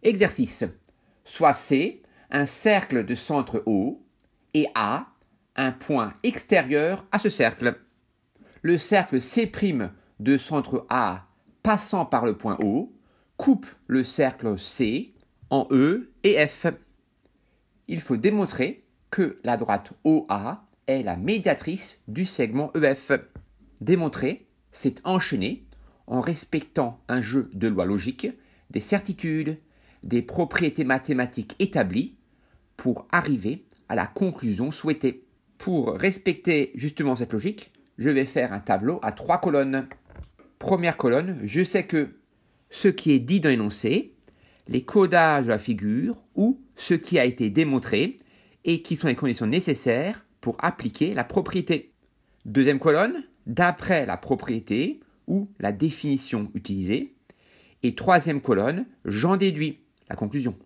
Exercice. Soit C, un cercle de centre O, et A, un point extérieur à ce cercle. Le cercle C' de centre A passant par le point O coupe le cercle C en E et F. Il faut démontrer que la droite OA est la médiatrice du segment EF. Démontrer, c'est enchaîner en respectant un jeu de lois logiques, des certitudes, des propriétés mathématiques établies pour arriver à la conclusion souhaitée. Pour respecter justement cette logique, je vais faire un tableau à 3 colonnes. Première colonne, je sais que ce qui est dit dans l'énoncé, les codages de la figure ou ce qui a été démontré et qui sont les conditions nécessaires pour appliquer la propriété. Deuxième colonne, d'après la propriété ou la définition utilisée. Et troisième colonne, j'en déduis la conclusion.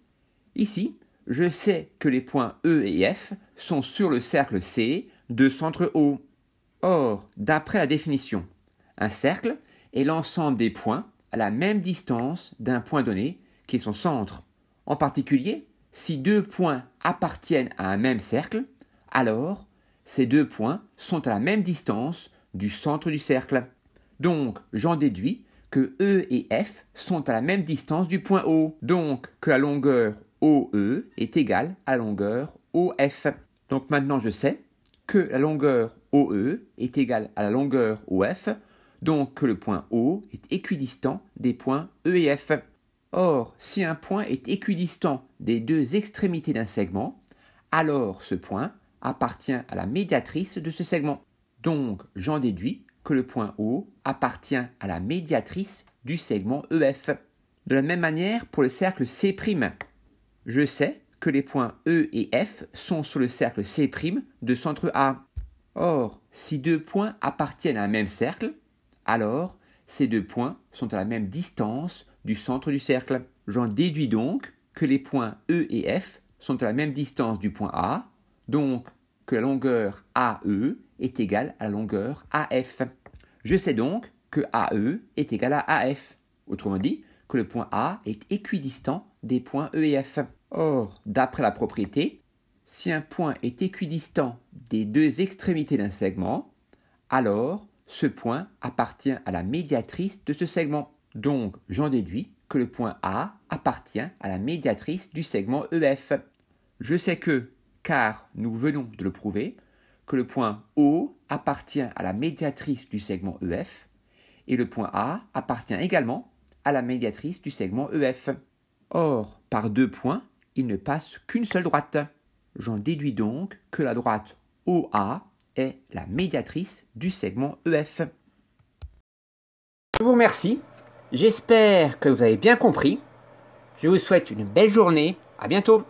Ici, je sais que les points E et F sont sur le cercle C de centre O. Or, d'après la définition, un cercle est l'ensemble des points à la même distance d'un point donné qui est son centre. En particulier, si deux points appartiennent à un même cercle, alors ces deux points sont à la même distance du centre du cercle. Donc, j'en déduis que E et F sont à la même distance du point O. Donc, que la longueur OE est égale à la longueur OF. Donc maintenant, je sais que la longueur OE est égale à la longueur OF, donc que le point O est équidistant des points E et F. Or, si un point est équidistant des deux extrémités d'un segment, alors ce point appartient à la médiatrice de ce segment. Donc, j'en déduis que le point O appartient à la médiatrice du segment EF. De la même manière pour le cercle C', je sais que les points E et F sont sur le cercle C' de centre A. Or, si deux points appartiennent à un même cercle, alors ces deux points sont à la même distance du centre du cercle. J'en déduis donc que les points E et F sont à la même distance du point A, donc que la longueur AE est égale à la longueur AF. Je sais donc que AE est égal à AF. Autrement dit, que le point A est équidistant des points E et F. Or, d'après la propriété, si un point est équidistant des deux extrémités d'un segment, alors ce point appartient à la médiatrice de ce segment. Donc, j'en déduis que le point A appartient à la médiatrice du segment EF. Je sais que, car nous venons de le prouver, que le point O appartient à la médiatrice du segment EF et le point A appartient également à la médiatrice du segment EF. Or, par deux points, il ne passe qu'une seule droite. J'en déduis donc que la droite OA est la médiatrice du segment EF. Je vous remercie. J'espère que vous avez bien compris. Je vous souhaite une belle journée. À bientôt.